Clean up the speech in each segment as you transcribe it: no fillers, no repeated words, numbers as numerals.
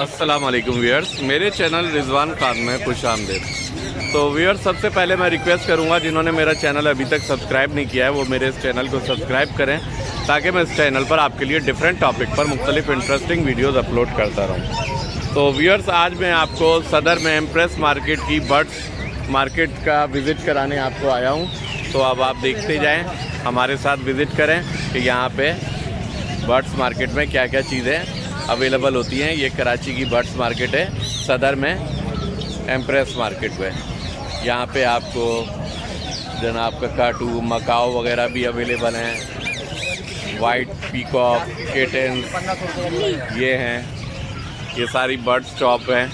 अस्सलाम वालेकुम व्यूअर्स, मेरे चैनल रिजवान खान में खुश आमदीद। तो व्यूअर्स, सबसे पहले मैं रिक्वेस्ट करूंगा जिन्होंने मेरा चैनल अभी तक सब्सक्राइब नहीं किया है वो मेरे इस चैनल को सब्सक्राइब करें, ताकि मैं इस चैनल पर आपके लिए डिफरेंट टॉपिक पर मुख्तलिफ इंटरेस्टिंग वीडियोज़ अपलोड करता रहूँ। तो व्यूअर्स, आज मैं आपको सदर में एम्प्रेस मार्केट की बर्ड्स मार्केट का विज़िट कराने आपको आया हूँ। तो अब आप देखते जाएँ, हमारे साथ विज़िट करें कि यहाँ पे बर्ड्स मार्केट में क्या क्या चीज़ें अवेलेबल होती हैं। ये कराची की बर्ड्स मार्केट है, सदर में एम्प्रेस मार्केट में। यहाँ पे आपको जनाब का काटू मकाओ वगैरह भी अवेलेबल हैं, वाइट पीकॉक, किटन्स ये हैं। ये सारी बर्ड्स शॉप हैं।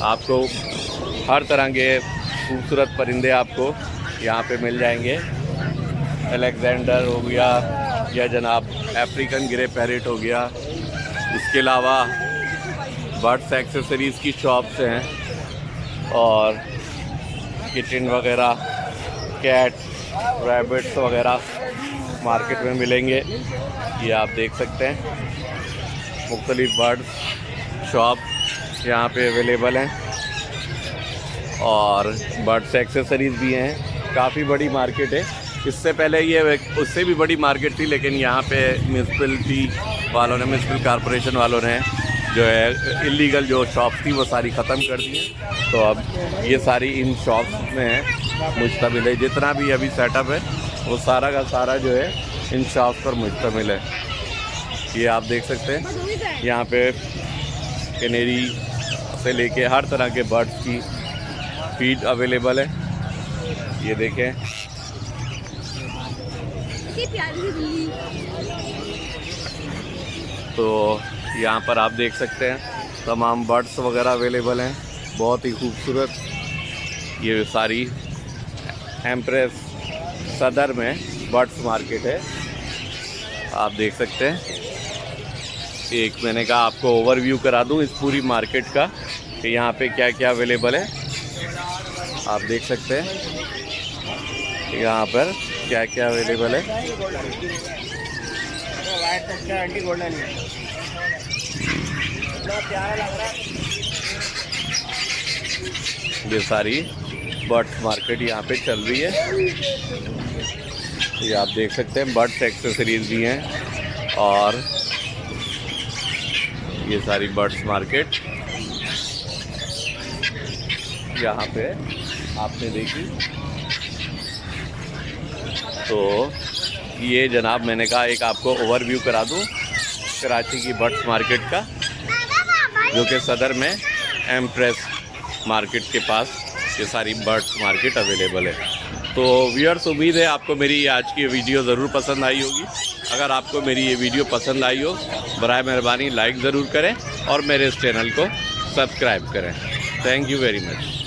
आपको हर तरह के खूबसूरत परिंदे आपको यहाँ पे मिल जाएंगे। अलेक्जेंडर हो गया या जनाब अफ्रीकन ग्रे पैरेट हो गया। इसके अलावा बर्ड्स एक्सेसरीज़ की शॉप्स हैं और किचन वगैरह, कैट, रैबिट्स वगैरह मार्केट में मिलेंगे। ये आप देख सकते हैं, मुख्तलिफ बर्ड्स शॉप यहाँ पे अवेलेबल हैं और बर्ड्स एक्सेसरीज़ भी हैं। काफ़ी बड़ी मार्केट है। इससे पहले ये उससे भी बड़ी मार्केट थी, लेकिन यहाँ पे म्यूनसिपलिटी वालों ने, म्यूनसिपल कॉरपोरेशन वालों ने जो है इलीगल जो शॉप्स थी वो सारी ख़त्म कर दी हैं। तो अब ये सारी इन शॉप्स में मुश्तमिल है। जितना भी अभी सेटअप है वो सारा का सारा जो है इन शॉप्स पर मुश्तमिल है। ये आप देख सकते हैं, यहाँ पे कैनेरी से लेके हर तरह के बर्ड्स की फीड अवेलेबल है। ये देखें, तो यहाँ पर आप देख सकते हैं तमाम बर्ड्स वगैरह अवेलेबल हैं, बहुत ही खूबसूरत। ये सारी एम्प्रेस सदर में बर्ड्स मार्केट है, आप देख सकते हैं। एक मैंने कहा आपको ओवरव्यू करा दूँ इस पूरी मार्केट का कि यहाँ पे क्या क्या अवेलेबल है। आप देख सकते हैं यहाँ पर क्या क्या अवेलेबल है। ये सारी बर्ड्स मार्केट यहाँ पे चल रही है। ये आप देख सकते हैं, बर्ड्स एक्सेसरीज भी हैं और ये सारी बर्ड्स मार्केट यहाँ पे आपने देखी। तो ये जनाब मैंने कहा एक आपको ओवरव्यू करा दूँ कराची की बर्ड्स मार्केट का, जो कि सदर में एम्प्रेस मार्केट के पास ये सारी बर्ड्स मार्केट अवेलेबल है। तो व्यूअर्स, उम्मीद है आपको मेरी आज की वीडियो ज़रूर पसंद आई होगी। अगर आपको मेरी ये वीडियो पसंद आई हो, बराए मेहरबानी लाइक ज़रूर करें और मेरे इस चैनल को सब्सक्राइब करें। Thank you very much.